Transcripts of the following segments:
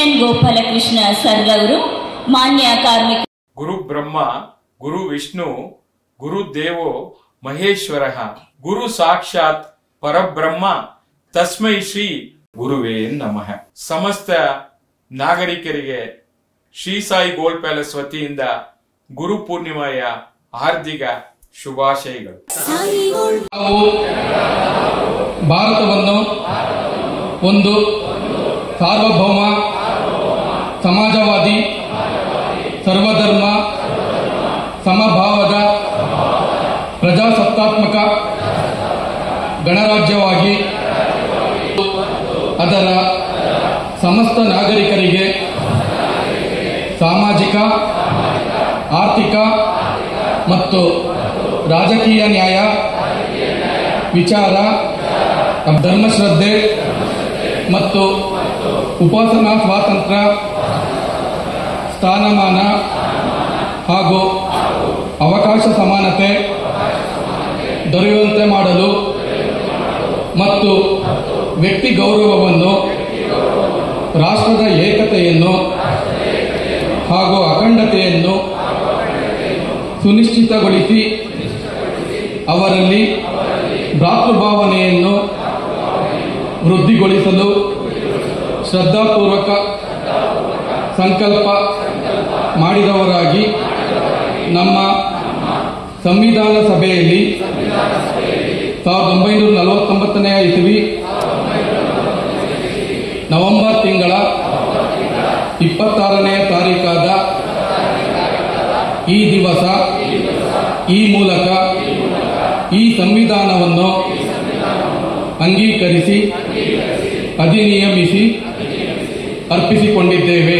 N Gopalakrishna sir ಅವರು ಮಾನ್ಯ ಕಾರ್ಮಿಕ ಗುರು ಬ್ರಹ್ಮ ಗುರು ವಿಷ್ಣು ಗುರು ದೇವೋ ಮಹೇಶ್ವರ ಗುರು ಸಾಕ್ಷಾತ್ ಪರಬ್ರಹ್ಮ ತಸ್ಮೈ ಶ್ರೀ ಗುರುವೇ ನಮಃ. ಸಮಸ್ತ ನಾಗರಿಕರಿಗೆ ಶ್ರೀ ಸಾಯಿ ಗೋಲ್ಡ್ ಪ್ಯಾಲೇಸ್ ವತಿಯಿಂದ ಗುರು ಪೂರ್ಣಿಮೆಯ ಹಾರ್ದಿಕ ಶುಭಾಶಯಗಳು. ನಾವು ಭಾರತವನ್ನು ಒಂದು ಸಾರ್ವಭೌಮ ಸಮಾಜವಾದಿ ಸರ್ವಧರ್ಮ ಸಮಭಾವದ ಪ್ರಜಾಸತ್ತಾತ್ಮಕ ಗಣರಾಜ್ಯವಾಗಿ ಅದರ ಸಮಸ್ತ ನಾಗರಿಕರಿಗೆ ಸಾಮಾಜಿಕ ಆರ್ಥಿಕ ಮತ್ತು ರಾಜಕೀಯ ನ್ಯಾಯ ವಿಚಾರ ಧರ್ಮಶ್ರದ್ಧೆ ಮತ್ತು ಉಪಾಸನಾ ಸ್ವಾತಂತ್ರ್ಯ ಸ್ಥಾನಮಾನ ಹಾಗೂ ಅವಕಾಶ ಸಮಾನತೆ ದೊರೆಯುವಂತೆ ಮಾಡಲು ಮತ್ತು ವ್ಯಕ್ತಿ ಗೌರವವನ್ನು ರಾಷ್ಟ್ರದ ಏಕತೆಯನ್ನು ಹಾಗೂ ಅಖಂಡತೆಯನ್ನು ಸುನಿಶ್ಚಿತಗೊಳಿಸಿ ಅವರಲ್ಲಿ ಭ್ರಾತೃಭಾವನೆಯನ್ನು ವೃದ್ಧಿಗೊಳಿಸಲು ಶ್ರದ್ಧಾಪೂರ್ವಕ ಸಂಕಲ್ಪ ಮಾಡಿದವರಾಗಿ ನಮ್ಮ ಸಂವಿಧಾನ ಸಭೆಯಲ್ಲಿ 1949ನೇ ಇಸವಿ ನವೆಂಬರ್ ತಿಂಗಳ 26ನೇ ತಾರೀಕಾದ ಈ ದಿವಸ ಈ ಮೂಲಕ ಈ ಸಂವಿಧಾನವನ್ನು ಅಂಗೀಕರಿಸಿ ಅಧಿನಿಯಮಿಸಿ ಅರ್ಪಿಸಿಕೊಂಡಿದ್ದೇವೆ.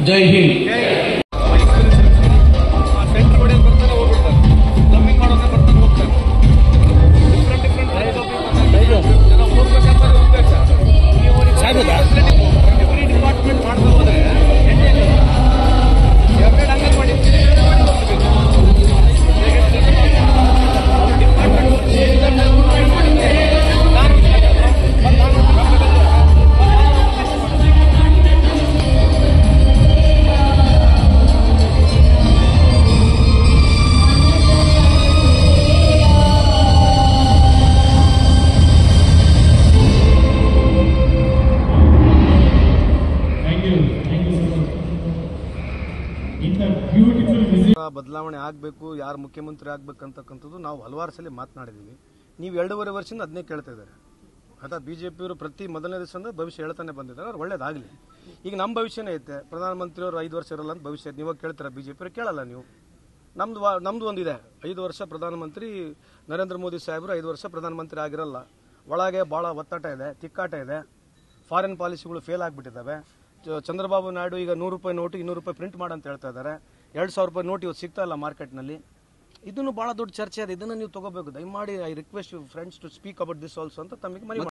ಜೈ ಹಿಂದ್. ಬದಲಾವಣೆ ಆಗಬೇಕು, ಯಾರು ಮುಖ್ಯಮಂತ್ರಿ ಆಗಬೇಕಂತಕ್ಕಂಥದ್ದು ನಾವು ಹಲವಾರು ಸಲ ಮಾತನಾಡಿದ್ದೀವಿ. ನೀವು 2.5 ವರ್ಷದಿಂದ ಅದನ್ನೇ ಕೇಳ್ತಾ ಇದ್ದಾರೆ. ಅಥವಾ ಬಿಜೆಪಿಯವರು ಪ್ರತಿ ಮೊದಲನೇ ದಿವಸದಿಂದ ಭವಿಷ್ಯ ಹೇಳ್ತಾನೆ ಬಂದಿದ್ದಾರೆ. ಅವ್ರು ಒಳ್ಳೇದಾಗಲಿ. ಈಗ ನಮ್ಮ ಭವಿಷ್ಯನೇ ಐತೆ. ಪ್ರಧಾನಮಂತ್ರಿಯವರು 5 ವರ್ಷ ಇರಲ್ಲ ಅಂತ ಭವಿಷ್ಯ ನೀವು ಕೇಳ್ತೀರಾ? ಬಿಜೆಪಿಯವರು ಕೇಳಲ್ಲ. ನೀವು ನಮ್ದು ಒಂದಿದೆ, 5 ವರ್ಷ ಪ್ರಧಾನಮಂತ್ರಿ ನರೇಂದ್ರ ಮೋದಿ ಸಾಹೇಬರು 5 ವರ್ಷ ಪ್ರಧಾನಮಂತ್ರಿ ಆಗಿರಲ್ಲ. ಒಳಗೆ ಭಾಳ ಒತ್ತಡ ಇದೆ, ತಿಕ್ಕಾಟ ಇದೆ, ಫಾರಿನ್ ಪಾಲಿಸಿಗಳು ಫೇಲ್ ಆಗಿಬಿಟ್ಟಿದ್ದಾವೆ. ಚಂದ್ರಬಾಬು ನಾಯ್ಡು ಈಗ 100 ರೂಪಾಯಿ ನೋಟು 200 ರೂಪಾಯಿ ಪ್ರಿಂಟ್ ಮಾಡಂತ ಹೇಳ್ತಾ ಇದ್ದಾರೆ. 2,000 ರೂಪಾಯಿ ನೋಟ್ ಇವತ್ತು ಸಿಗ್ತಾ ಇಲ್ಲ ಮಾರ್ಕೆಟ್ನಲ್ಲಿ. ಇದನ್ನು ಭಾಳ ದೊಡ್ಡ ಚರ್ಚೆ ಇದೆ. ಇದನ್ನು ನೀವು ತಗೋಬೇಕು. ದಯಮಾಡಿ I request you friends to speak about this also ಅಂತ ತಮಗೆ ಮನವಿ